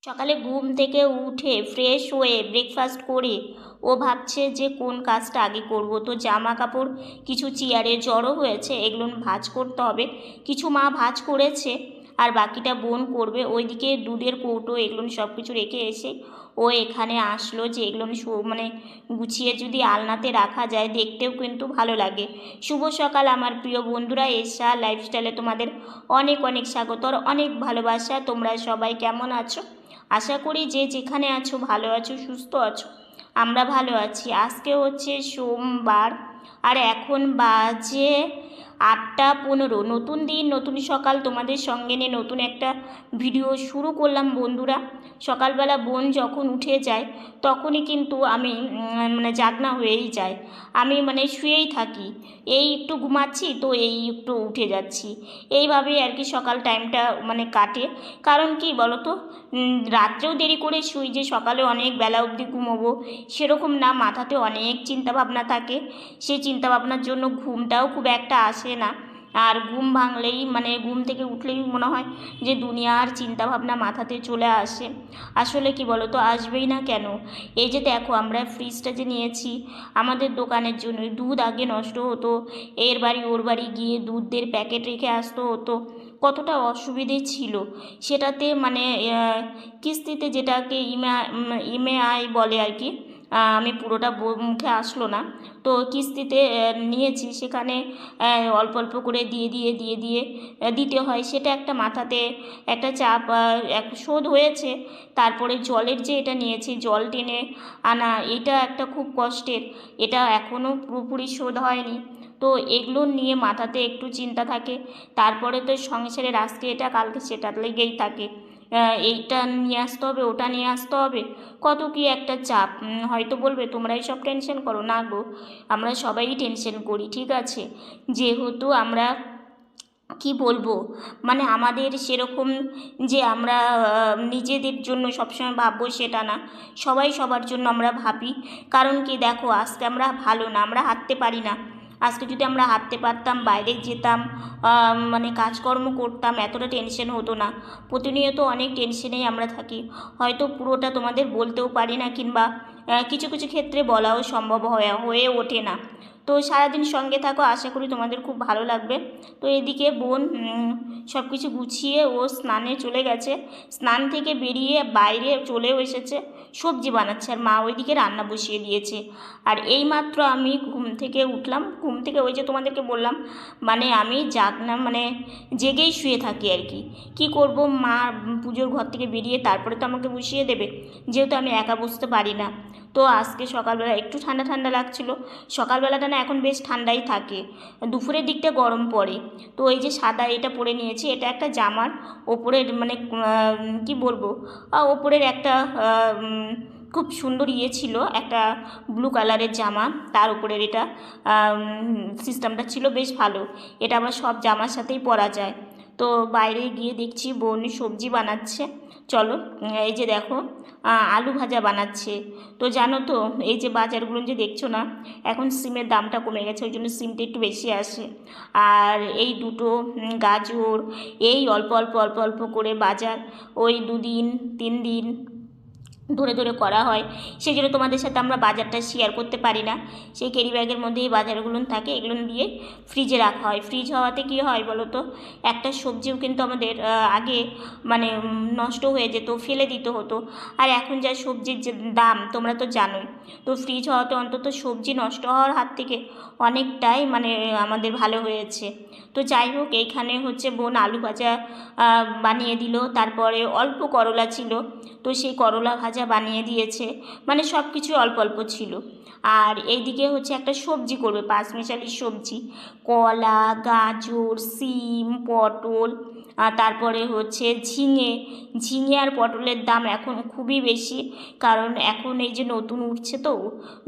সকালে ঘুম থেকে উঠে ফ্রেশ হয়ে ব্রেকফাস্ট করে ও ভাবছে যে কোন কাজটা আগে করব। তো জামা কাপড় কিছু চেয়ারে জড়ো হয়েছে, এগুলো ভাঁজ করতে হবে। কিছু মা ভাঁজ করেছে আর বাকিটা বোন করবে। ওইদিকে দুধের কৌটো এগুলো সব কিছু রেখে এসে ও এখানে আসলো যে এগুলো মানে গুছিয়ে যদি আলনাতে রাখা যায় দেখতেও কিন্তু ভালো লাগে। শুভ সকাল আমার প্রিয় বন্ধুরা, এশা লাইফস্টাইলে তোমাদের অনেক অনেক স্বাগত, অনেক ভালোবাসা। তোমরা সবাই কেমন আছো? আশা করি যে যেখানে আছো ভালো আছো, সুস্থ আছো। আমরা ভালো আছি। আজকে হচ্ছে সোমবার আর এখন বাজে 8টা 15। নতুন দিন নতুন সকাল, তোমাদের সঙ্গে নিয়ে নতুন একটা ভিডিও শুরু করলাম বন্ধুরা। সকালবেলা বোন যখন উঠে যায় তখনই কিন্তু আমি মানে জাগনা হয়েই যায়। আমি মানে শুয়েই থাকি, এই একটু ঘুমাচ্ছি তো এই একটু উঠে যাচ্ছি, এইভাবেই আর কি সকাল টাইমটা মানে কাটে। কারণ কি বলো তো, রাত্রেও দেরি করে শুই যে সকালে অনেক বেলা অবধি ঘুমোবো সেরকম না, মাথাতে অনেক চিন্তাভাবনা থাকে। সেই চিন্তাভাবনার জন্য ঘুমটাও খুব একটা আসে না। আর ঘুম ভাঙলেই মানে ঘুম থেকে উঠলেই মনে হয় যে দুনিয়ার চিন্তাভাবনা মাথাতে চলে আসে। আসলে কি বলো তো, আসবেই না কেন? এই যে দেখো, আমরা ফ্রিজটা যে নিয়েছি আমাদের দোকানের জন্য, দুধ আগে নষ্ট হতো, এর বাড়ি ওর বাড়ি গিয়ে দুধের প্যাকেট রেখে আসতে হতো, কতটা অসুবিধে ছিল। সেটাতে মানে কিস্তিতে, যেটাকে ইএমআই বলে আর কি, আমি পুরোটা মুখে আসলো না, তো কিস্তিতে নিয়েছি, সেখানে অল্প অল্প করে দিয়ে দিতে হয়। সেটা একটা মাথাতে একটা চাপ, এক শোধ হয়েছে। তারপরে জলের যে এটা নিয়েছি, জল টেনে আনা, এটা একটা খুব কষ্টের, এটা এখনও পুরোপুরি শোধ হয়নি। তো এগুলো নিয়ে মাথাতে একটু চিন্তা থাকে। তারপরে তো সংসারের আজকে এটা কালকে সেটা লেগেই থাকে, এইটা নিয়ে আসতে হবে, ওটা নিয়ে আসতে হবে, কত কি একটা চাপ। হয়তো বলবে তোমরাই সব টেনশন করো, না গো, আমরা সবাই টেনশন করি, ঠিক আছে। যেহেতু আমরা কি বলবো, মানে আমাদের সেরকম যে আমরা নিজেদের জন্য সবসময় ভাববো সেটা না, সবাই সবার জন্য আমরা ভাবি। কারণ কি দেখো, আজকে আমরা ভালো না, আমরা হাঁটতে পারি না। আজকে যদি আমরা হাঁটতে পারতাম, বাইরে যেতাম, মানে কাজকর্ম করতাম, এতটা টেনশন হতো না। প্রতিনিয়ত অনেক টেনশনেই আমরা থাকি, হয়তো পুরোটা তোমাদের বলতেও পারি না, কিংবা কিছু কিছু ক্ষেত্রে বলাও সম্ভব হয়ে ওঠে না। তো সারাদিন সঙ্গে থাকো, আশা করি তোমাদের খুব ভালো লাগবে। তো এদিকে বোন সব কিছু গুছিয়ে ও স্নানে চলে গেছে, স্নান থেকে বেরিয়ে বাইরে চলেও এসেছে, সবজি বানাচ্ছে, আর মা ওইদিকে রান্না বসিয়ে দিয়েছে। আর এইমাত্র আমি ঘুম থেকে উঠলাম, ঘুম থেকে ওই যে তোমাদেরকে বললাম, মানে আমি জাগনা মানে জেগেই শুয়ে থাকি আর কি। কী করব, মা পুজোর ঘর থেকে বেরিয়ে তারপরে তো আমাকে বসিয়ে দেবে, যেহেতু আমি একা বসতে পারি না। তো আজকে সকালবেলা একটু ঠান্ডা ঠান্ডা লাগছিলো, সকালবেলাটা না এখন বেশ ঠান্ডাই থাকে, দুপুরের দিকটা গরম পড়ে। তো এই যে সাদা এটা পরে নিয়েছি, এটা একটা জামার ওপরের মানে কি বলবো, ওপরের একটা খুব সুন্দর ছিল, একটা ব্লু কালারের জামা, তার উপরের এটা সিস্টেমটা ছিল বেশ ভালো। এটা আবার সব জামার সাথেই পরা যায়। তো বাইরে গিয়ে দেখছি বোন সবজি বানাচ্ছে। চলো, এই যে দেখো, আলু ভাজা বানাচ্ছে। তো জানো তো, এই যে বাজারগুলো যে দেখছো না, এখন সিমের দামটা কমে গেছে, ওই জন্য সিমটা একটু বেশি আসে। আর এই দুটো গাজর, এই অল্প অল্প অল্প অল্প করে বাজার, ওই 2 দিন 3 দিন ধরে ধরে করা হয়, সেই জন্য তোমাদের সাথে আমরা বাজারটা শেয়ার করতে পারি না। সেই ক্যারি ব্যাগের মধ্যে এই বাজারগুলো থাকে, এগুলো দিয়ে ফ্রিজে রাখা হয়। ফ্রিজ হওয়াতে কী হয় বলো তো, একটা সবজিও কিন্তু আমাদের আগে মানে নষ্ট হয়ে যেত, ফেলে দিতে হতো। আর এখন যা সবজির যে দাম তোমরা তো জানোই, তো ফ্রিজ হওয়াতে অন্তত সবজি নষ্ট হওয়ার হাত থেকে অনেকটাই মানে আমাদের ভালো হয়েছে। তো যাই হোক, এইখানে হচ্ছে বোন আলু ভাজা বানিয়ে দিল, তারপরে অল্প করলা ছিল, তো সেই করলা ভাজা বানিয়ে দিয়েছে, মানে সব কিছু অল্প অল্প ছিল। আর এইদিকে হচ্ছে একটা সবজি করবে, পাঁচমিশালি সবজি, কলা, গাজর, সিম, পটল, তারপরে হচ্ছে ঝিঙে। ঝিঙে আর পটলের দাম এখন খুবই বেশি, কারণ এখন এই যে নতুন উঠছে, তো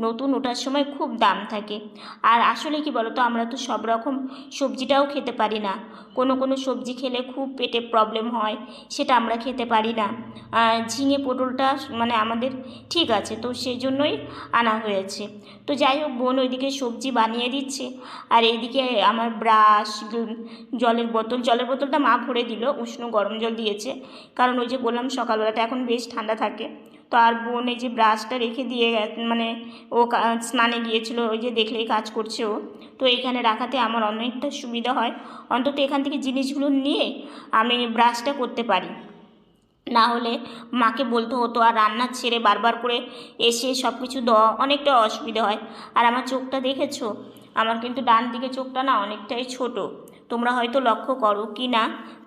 নতুন ওঠার সময় খুব দাম থাকে। আর আসলে কি বলো তো, আমরা তো সব রকম সবজিটাও খেতে পারি না, কোনো কোনো সবজি খেলে খুব পেটে প্রবলেম হয়, সেটা আমরা খেতে পারি না। ঝিঙে পটলটা মানে আমাদের ঠিক আছে, তো সেই জন্যই আনা হয়েছে। তো যাই হোক, বোন ওইদিকে সবজি বানিয়ে দিচ্ছে, আর এইদিকে আমার ব্রাশ, জলের বোতলটা মা ভরে করে দিল, উষ্ণ গরম জল দিয়েছে, কারণ ওই যে বললাম সকালবেলাটা এখন বেশ ঠান্ডা থাকে। তো আর বোন এই যে ব্রাশটা রেখে দিয়ে মানে ও স্নানে গিয়েছিল, ওই যে দেখলেই কাজ করছে ও। তো এখানে রাখাতে আমার অনেকটা সুবিধা হয়, অন্তত এখান থেকে জিনিসগুলো নিয়ে আমি ব্রাশটা করতে পারি। না হলে মাকে বলতে হতো, আর রান্না ছেড়ে বারবার করে এসে সব কিছু দেওয়া অনেকটা অসুবিধা হয়। আর আমার চোখটা দেখেছো, আমার কিন্তু ডান দিকে চোখটা না অনেকটাই ছোট। তোমরা হয়তো লক্ষ্য করো কি না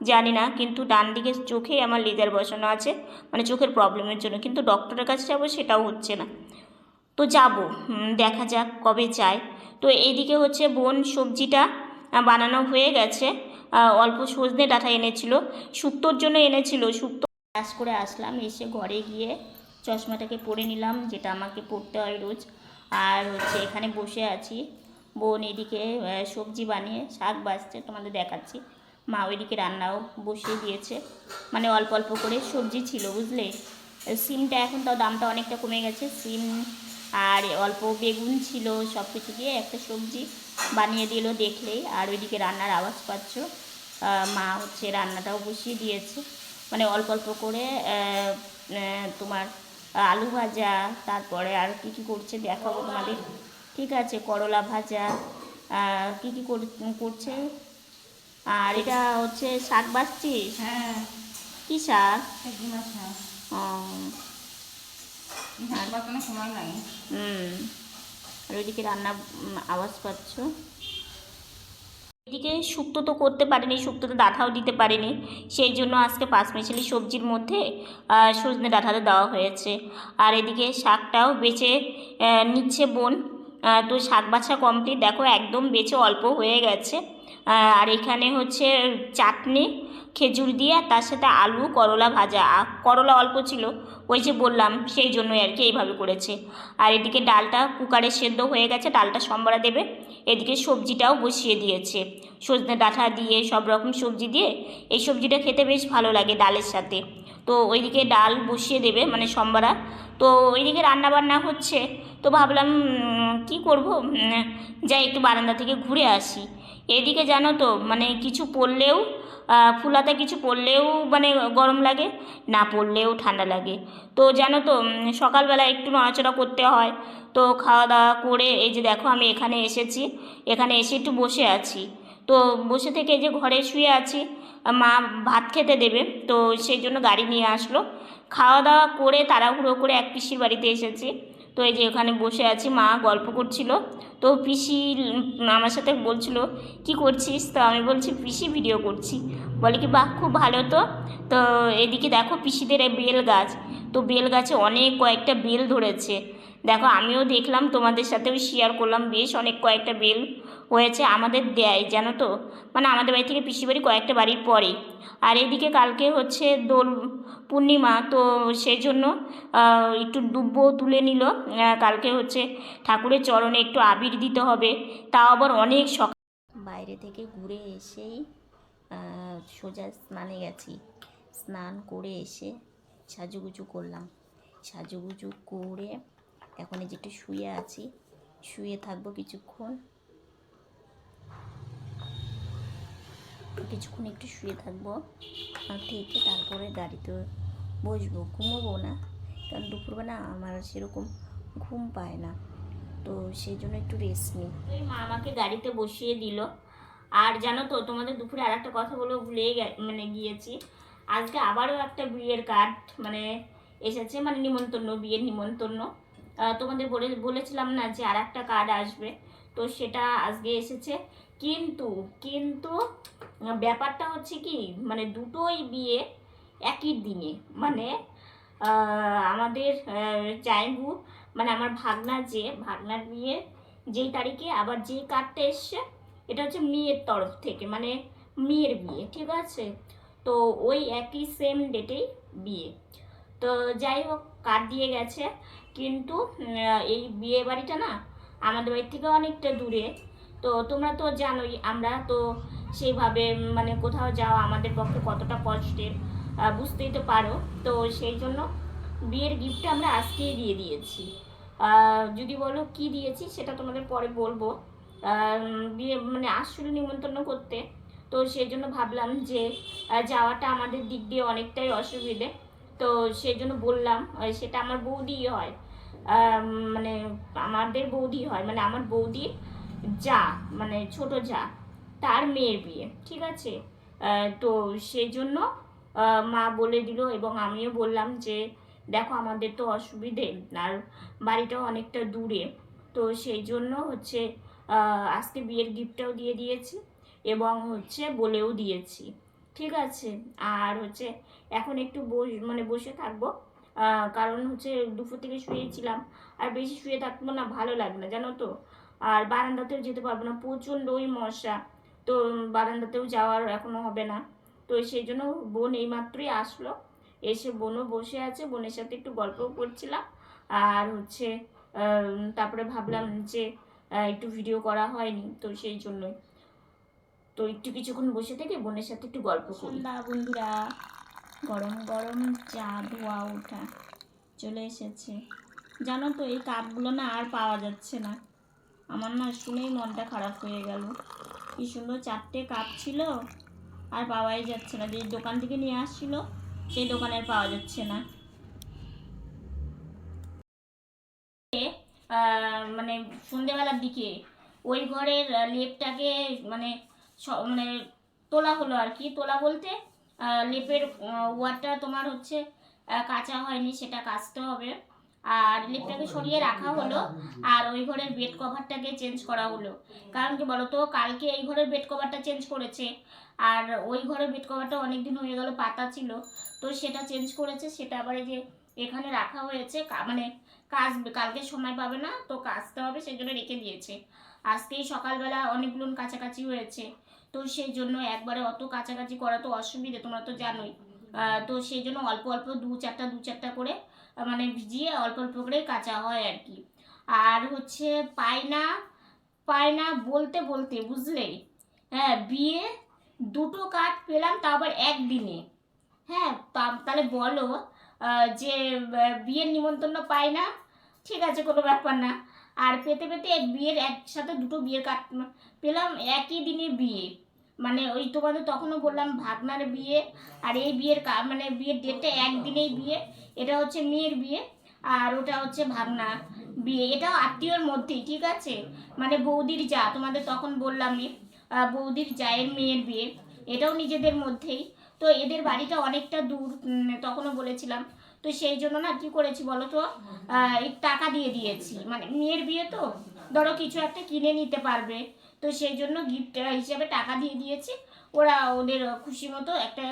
জানি না, কিন্তু ডান দিকের চোখেই আমার লেজার বসানো আছে, মানে চোখের প্রবলেমের জন্য। কিন্তু ডক্টরের কাছে যাবো, সেটাও হচ্ছে না। তো যাব, দেখা যাক কবে চাই। তো এইদিকে হচ্ছে বোন সবজিটা বানানো হয়ে গেছে। অল্প সজনে ডাঁটা এনেছিল, শুক্তোর জন্য এনেছিল। শুক্তো চাষ করে আসলাম, এসে ঘরে গিয়ে চশমাটাকে পরে নিলাম, যেটা আমাকে পরতে হয় রোজ। আর হচ্ছে এখানে বসে আছি, বোন এদিকে সবজি বানিয়ে শাক বাছছে, তোমাদের দেখাচ্ছি। মা ওইদিকে রান্নাও বসিয়ে দিয়েছে, মানে অল্প অল্প করে সবজি ছিল, বুঝলে। সিমটা এখন তাও দামটা অনেকটা কমে গেছে, সিম আর অল্প বেগুন ছিল, সব কিছু দিয়ে একটা সবজি বানিয়ে দিল দেখলেই। আর ওইদিকে রান্নার আওয়াজ পাচ্ছ, মা হচ্ছে রান্নাটাও বসিয়ে দিয়েছে, মানে অল্প অল্প করে তোমার আলু ভাজা, তারপরে আর কী কী করছে দেখাবো তোমাদের, ঠিক আছে, করলা ভাজা, কী কী করছে। আর এটা হচ্ছে শাক বাছছিস? হ্যাঁ, কী শাক? ও, সময় লাগে। আর ওইদিকে রান্না আওয়াজ পাচ্ছ। এদিকে শুক্তো তো করতে পারিনি, শুক্তোতে ডাঁটাও দিতে পারিনি, সেই জন্য আজকে পাঁচমিশালি সবজির মধ্যে সজনে ডাঁটাটা দেওয়া হয়েছে। আর এদিকে শাকটাও বেছে নিচ্ছে বোন। তো শাক বাছা কমপ্লিট, দেখো একদম বেছে অল্প হয়ে গেছে। আর এখানে হচ্ছে চাটনি খেজুর দিয়ে, আর তার সাথে আলু করলা ভাজা। করলা অল্প ছিল, ওই যে বললাম, সেই জন্যই আর কি এইভাবে করেছে। আর এদিকে ডালটা কুকারে সেদ্ধ হয়ে গেছে, ডালটা সম্বরা দেবে। এদিকে সবজিটাও বসিয়ে দিয়েছে, সজনে ডাঁটা দিয়ে সব রকম সবজি দিয়ে। এই সবজিটা খেতে বেশ ভালো লাগে ডালের সাথে। তো ওইদিকে ডাল বসিয়ে দেবে, মানে সম্বরা। তো ওইদিকে রান্নাবান্না হচ্ছে। তো ভাবলাম কি করব, যাই একটু বারান্দা থেকে ঘুরে আসি। এদিকে জানো তো, মানে কিছু পরলেও ফুলাতে কিছু পরলেও মানে গরম লাগে, না পরলেও ঠান্ডা লাগে। তো জানো তো, সকালবেলা একটু নড়াচড়া করতে হয়। তো খাওয়া দাওয়া করে এই যে দেখো আমি এখানে এসেছি, এখানে এসে একটু বসে আছি। তো বসে থেকে এই যে ঘরে শুয়ে আছি, মা ভাত খেতে দেবে, তো সেই জন্য গাড়ি নিয়ে আসলো। খাওয়া দাওয়া করে তাড়াহুড়ো করে এক পিসির বাড়িতে এসেছি। তো এই যে এখানে বসে আছি, মা গল্প করছিল। তো পিসি আমার সাথে বলছিল কি করছিস, তো আমি বলছি পিসি ভিডিও করছি। বলে কি বাহ, খুব ভালো। তো তো এদিকে দেখো পিসিদের বেল গাছ, তো বেল গাছে অনেক কয়েকটা বেল ধরেছে। দেখো আমিও দেখলাম, তোমাদের সাথেও শেয়ার করলাম, বেশ অনেক কয়েকটা বেল হয়েছে। আমাদের দেয় জানো তো, মানে আমাদের বাড়ি থেকে পিসি বাড়ি কয়েকটা বাড়ির পরে। আর এদিকে কালকে হচ্ছে দোল পূর্ণিমা, তো সেই জন্য একটু দুব্বো তুলে নিল। কালকে হচ্ছে ঠাকুরের চরণে একটু আবির দিতে হবে, তাও আবার অনেক সকাল। বাইরে থেকে ঘুরে এসেই সোজা স্নানে গেছি। স্নান করে এসে সাজুগুজু করলাম, সাজুগুজু করে এখন এই যে একটু শুয়ে আছি, শুয়ে থাকবো কিছুক্ষণ একটু শুয়ে থাকবো, থেকে তারপরে গাড়িতে বসবো। ঘুমোবো না, কারণ দুপুরবেলা আমার সেরকম ঘুম পায় না, তো সেই জন্য একটু রেস্ট নিই। ওই মা আমাকে গাড়িতে বসিয়ে দিল। আর জানো তো, তোমাদের দুপুরে আর একটা কথা বলে ভুলে গিয়েছি। আজকে আবারও একটা বিয়ের কার্ড মানে এসেছে, মানে নিমন্ত্রণ, বিয়ের নিমন্ত্রণ। তোমাদের বলেছিলাম না যে আর একটা কার্ড আসবে, তো সেটা আজকে এসেছে। কিন্তু কিন্তু ব্যাপারটা হচ্ছে কি, মানে দুটোই বিয়ে একই দিনে, মানে আমাদের জায়বু, মানে আমার ভাগনার বিয়ে যেই তারিখে, আবার যেই কার্ডটা এসছে এটা হচ্ছে মেয়ের তরফ থেকে, মানে মেয়ের বিয়ে, ঠিক আছে। তো ওই একই সেম ডেটেই বিয়ে। তো যাই হোক, কার্ড দিয়ে গেছে, কিন্তু এই বিয়ে বাড়িটা না আমাদের বাড়ি থেকে অনেকটা দূরে। তো তোমরা তো জানোই, আমরা তো সেইভাবে মানে কোথাও যাওয়া আমাদের পক্ষে কতটা কষ্টের, বুঝতেই তো পারো। তো সেই জন্য বিয়ের গিফটটা আমরা আজকেই দিয়ে দিয়েছি। যদি বলো কি দিয়েছি সেটা তোমাদের পরে বলবো। বিয়ে মানে আসলে নিমন্ত্রণ করতে তো সেই জন্য ভাবলাম যে যাওয়াটা আমাদের দিক দিয়ে অনেকটাই অসুবিধে। তো সেই জন্য বললাম, সেটা আমার বৌদি হয়, মানে আমাদের বৌদি হয়, মানে আমার বৌদির যা, মানে ছোট যা, তার মেয়ের বিয়ে, ঠিক আছে। তো সেই জন্য মা বলে দিল, এবং আমিও বললাম যে দেখো আমাদের তো অসুবিধে, আর বাড়িটাও অনেকটা দূরে, তো সেই জন্য হচ্ছে আজকে বিয়ের গিফটটাও দিয়ে দিয়েছি, এবং হচ্ছে বলেও দিয়েছি, ঠিক আছে। আর হচ্ছে এখন একটু মানে বসে থাকবো, কারণ হচ্ছে দুপুর থেকে শুয়েছিলাম, আর বেশি শুয়ে থাকবো না, ভালো লাগবে না জানো তো। আর বারান্দাতেও যেতে পারবো না, প্রচণ্ড ওই মশা, তো বারান্দাতেও যাওয়ার এখনো হবে না। তো সেই জন্য বোন এইমাত্রই আসলো, এসে বোনও বসে আছে, বোনের সাথে একটু গল্পও করছিলাম। আর হচ্ছে তারপরে ভাবলাম যে একটু ভিডিও করা হয়নি, তো সেই জন্যই তো একটু কিছুক্ষণ বসে থেকে বোনের সাথে একটু গল্প করি। না বন্ধুরা, গরম গরম চা ধোয়া ওঠা চলে এসেছে। জানো তো এই কাপগুলো না আর পাওয়া যাচ্ছে না, আমার না শুনেই মনটা খারাপ হয়ে গেল। কি সুন্দর 4টে কাপ ছিল, আর পাওয়াই যাচ্ছে না। যে দোকান থেকে নিয়ে আসছিল সেই দোকানের পাওয়া যাচ্ছে না। মানে সন্ধেবেলার দিকে ওই ঘরের লেপটাকে মানে মানে তোলা হলো আর কি, তোলা বলতে লেপের ওয়ারটা তোমার হচ্ছে কাঁচা হয়নি, সেটা কাচতে হবে। আর লেপটাকে সরিয়ে রাখা হলো, আর ওই ঘরের বেড কভারটাকে চেঞ্জ করা হলো। কারণ কি বলতো, কালকে এই ঘরের বেড কভারটা চেঞ্জ করেছে, আর ওই ঘরের বেড কভারটা অনেকদিন হয়ে গেল পাতা ছিল, তো সেটা চেঞ্জ করেছে, সেটা আবার এই যে এখানে রাখা হয়েছে, মানে কাচবে, কালকে সময় পাবে না তো কাচতে হবে, সেই জন্য রেখে দিয়েছে। আজকেই সকালবেলা অনেকগুলো কাছাকাছি হয়েছে, তো সেই জন্য একবারে অত কাছাকাছি করা তো অসুবিধে, তোমরা তো জানোই। তো সেই জন্য অল্প অল্প দু চারটা করে মানে ভিজিয়ে অল্প অল্প করে কাচা হয় আর কি। আর হচ্ছে পায়না, পায়না বলতে বলতে বুঝলে, হ্যাঁ বিয়ে 2টো কার্ড পেলাম, তা আবার একদিনে। হ্যাঁ, তাহলে বলো যে বিয়ের নিমন্ত্রণ পাই না, ঠিক আছে কোনো ব্যাপার না। আর পেতে পেতে বিয়ের একসাথে 2টো বিয়ের কার্ড পেলাম, একই দিনে বিয়ে। মানে ওই তোমাদের তখনও বললাম ভাগনার বিয়ে, আর এই বিয়ের মানে বিয়ের ডেটটা একদিনেই বিয়ে। এটা হচ্ছে মেয়ের বিয়ে, আর ওটা হচ্ছে ভাগনা বিয়ে, এটাও আত্মীয়র মধ্যেই, ঠিক আছে। মানে বৌদির যা, তোমাদের তখন বললামই বৌদির জায়ের মেয়ের বিয়ে, এটাও নিজেদের মধ্যেই। তো এদের বাড়িটা অনেকটা দূর, তখনও বলেছিলাম। তো সেই জন্য না কি করেছি বলো তো, টাকা দিয়ে দিয়েছি, মানে মেয়ের বিয়ে তো ধরো কিছু একটা কিনে নিতে পারবে, তো সেই জন্য গিফট হিসেবে টাকা দিয়ে দিয়েছি। ওরা ওদের খুশি মতো একটা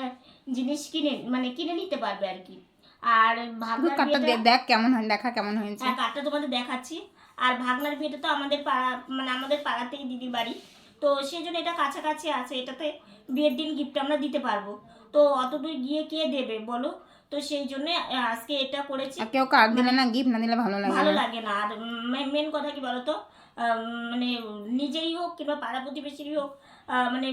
জিনিস কিনে নিতে পারবে আর কি। আর ভাগনার বিয়েটা দেখ কেমন হয়, দেখা কেমন হয়েছে। হ্যাঁ, কার্ডটা তোমাদের দেখাচ্ছি। আর ভাগনার বিয়েটা তো আমাদের পাড়া, মানে আমাদের পাড়াতেই দিদির বাড়ি, তো সেই জন্য এটা কাছাকাছি আছে, এটাতে বিয়ের দিন গিফট আমরা দিতে পারবো। তো অত দূর গিয়ে কে দেবে বলো, তো সেই জন্য আজকে এটা করেছি। কেউ কার্ড দিলে না, গিফট না দিলে ভালো লাগে না। আর মেন কথা কি বলতো, মানে নিজেরই হোক কিংবা পাড়া প্রতিবেশীরই হোক, মানে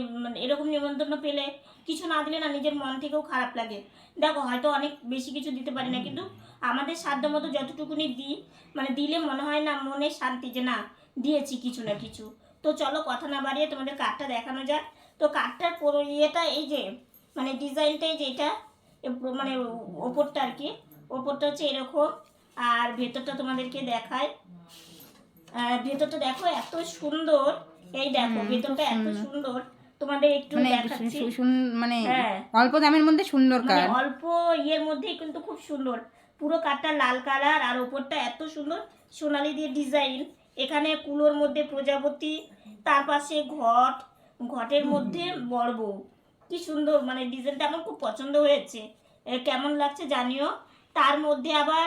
এরকম নিমন্ত্রণ পেলে কিছু না দিলে না নিজের মন থেকেও খারাপ লাগে। দেখো হয়তো অনেক বেশি কিছু দিতে পারি না, কিন্তু আমাদের সাধ্য মতো যতটুকুনি দিই, মানে দিলে মনে হয় না মনে শান্তি, যে না দিয়েছি কিছু না কিছু। তো চলো কথা না বাড়িয়ে তোমাদের কার্ডটা দেখানো যাক। তো কার্ডটার ইয়েটা এই যে, মানে ডিজাইনটাই যেটা, মানে ওপরটা আর কি, ওপরটা হচ্ছে এরকম, আর ভেতরটা তোমাদেরকে দেখায়। ভেতরটা দেখো এত সুন্দর, এই দেখো ভেতরটা এত সুন্দর, তোমাদের একটু দেখাচ্ছি। মানে হ্যাঁ, অল্প দামের মধ্যে সুন্দর মানে কার্ড, অল্প ইয়ের মধ্যেই কিন্তু খুব সুন্দর। পুরো কাঠটা লাল কালার, আর ওপরটা এত সুন্দর সোনালি দিয়ে ডিজাইন। এখানে কুলোর মধ্যে প্রজাপতি, তার পাশে ঘটের মধ্যে বড় বউ, কি সুন্দর, মানে ডিজাইনটা আমার খুব পছন্দ হয়েছে। কেমন লাগছে জানিও। তার মধ্যে আবার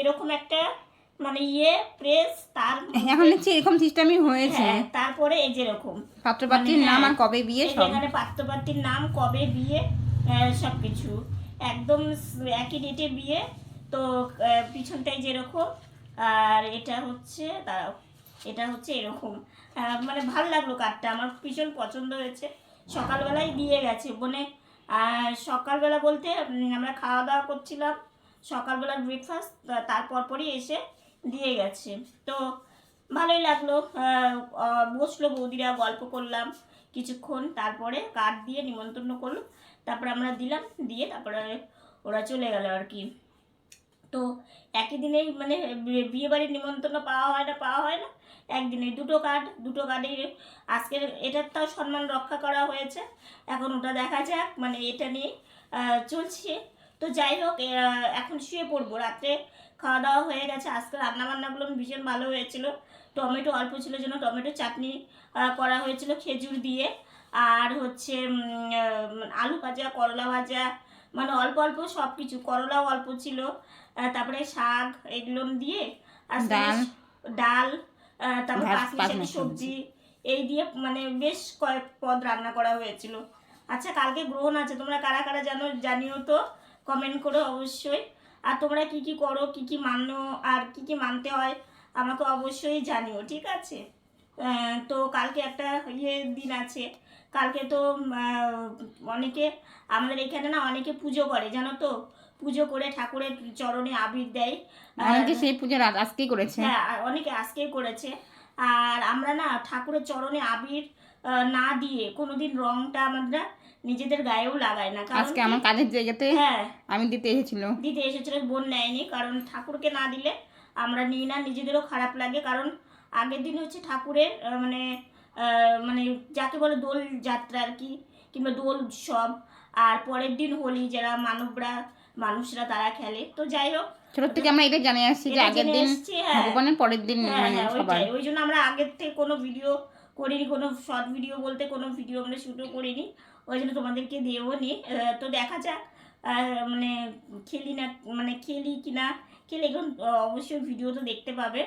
এরকম একটা মানে প্রেস, তার এখন দেখছি এরকম সিস্টেমই হয়েছে। হ্যাঁ, তারপরে এই যেরকম পাত্রপাত্রীর নাম আর কবে বিয়ে সব, এখানে পাত্রপাত্রীর নাম, কবে বিয়ে, সব কিছু একদম একই ডেটে বিয়ে। তো পিছনটাই যেরকম, আর এটা হচ্ছে দাঁড়াও, এটা হচ্ছে এরকম। মানে ভালো লাগলো কার্ডটা, আমার ভীষণ পছন্দ হয়েছে। সকালবেলায় দিয়ে গেছে বোনে, সকালবেলা বলতে আমরা খাওয়া দাওয়া করছিলাম, সকালবেলার ব্রেকফাস্ট, তারপর পরই এসে দিয়ে গেছে। তো ভালোই লাগলো, বসলো বৌদিরা, গল্প করলাম, কিছুক্ষণ, তারপরে কার্ড দিয়ে নিমন্ত্রণ করলো, তারপরে আমরা দিলাম, দিয়ে তারপরে ওরা চলে গেল আর কি। তো একই দিনেই মানে বিয়েবাড়ির নিমন্ত্রণ পাওয়া হয় না একদিনে, দুটো কার্ডে আজকের এটার তাও সম্মান রক্ষা করা হয়েছে, এখন ওটা দেখা যাক, মানে এটা নিয়ে চলছে। তো যাই হোক, এখন শুয়ে পড়বো, রাত্রে খাওয়া দাওয়া হয়ে গেছে। আজকে রান্নাবান্নাগুলো ভীষণ ভালো হয়েছিল, টমেটো অল্প ছিল জন্য টমেটো চাটনি করা হয়েছিল খেজুর দিয়ে, আর হচ্ছে আলু ভাজা, করলা ভাজা, মানে অল্প অল্প সব কিছু, করলাও অল্প ছিল, তারপরে শাক এগুলো দিয়ে, আর ডাল, তারপর পাঁচমিশালি সবজি, এই দিয়ে মানে বেশ কয়েক পদ রান্না করা হয়েছিল। আচ্ছা, কালকে গ্রহণ আছে, তোমরা কারা কারা জানিও তো, কমেন্ট করো অবশ্যই। আর তোমরা কি কি করো, কি কি মানো, আর কি কি মানতে হয় আমাকে অবশ্যই জানিও, ঠিক আছে? তো কালকে একটা দিন আছে, কালকে তো অনেকে আমাদের এখানে না অনেকে পুজো করে, জানো তো, পুজো করে ঠাকুরের চরণে আবির দেয়, অনেকে সেই পুজো আজকেই করেছে। হ্যাঁ, অনেকে আজকেই করেছে। আর আমরা না ঠাকুরের চরণে আবির না দিয়ে কোনোদিন রংটা আমরা নিজেদের গায়েও লাগাই না, কারণ আজকে আমার কাজের জায়গাতে হ্যাঁ আমি দিতে এসেছিল, বোন নেয়নি, কারণ ঠাকুরকে না দিলে আমরা নিই না, নিজেদেরও খারাপ লাগে। কারণ আগের দিন হচ্ছে ঠাকুরের মানে মানে যাকে বলে দোল যাত্রা আর কি, কিংবা দোল উৎসব, আর পরের দিন হোলি, যারা মানুষরা তারা খেলে। তো যাই হোক, ছোট থেকে আমরা এটা জানিয়ে আসছি যে আগের দিন ভগবানের, পরের দিন মানে সবার। ওই জন্য আমরা আগের থেকে কোনো ভিডিও করিনি, কোনো শর্ট ভিডিও বলতে কোনো ভিডিও আমরা শুটও করিনি, ওই জন্য তোমাদেরকে দিয়েও নি। তো দেখা যাক মানে খেলি কি না খেলি, এখন অবশ্যই ভিডিও তো দেখতে পাবে,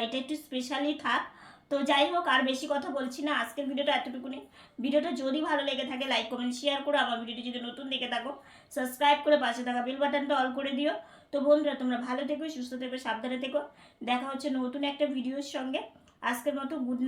এটা একটু স্পেশালি থাক। তো যাই হোক, আর বেশি কথা বলছি না, আজকের ভিডিওটা এতটুকুনি। ভিডিওটা যদি ভালো লেগে থাকে লাইক কমেন্ট শেয়ার করো, আমার ভিডিওটি যদি নতুন দেখে থাকো সাবস্ক্রাইব করে পাশে থাকা বেল বাটনটা অল করে দিও। তো বন্ধুরা, তোমরা ভালো থেকো, সুস্থ থেকো, সাবধানে থেকো, দেখা হচ্ছে নতুন একটা ভিডিওর সঙ্গে। আজকের মতো গুড নাইট।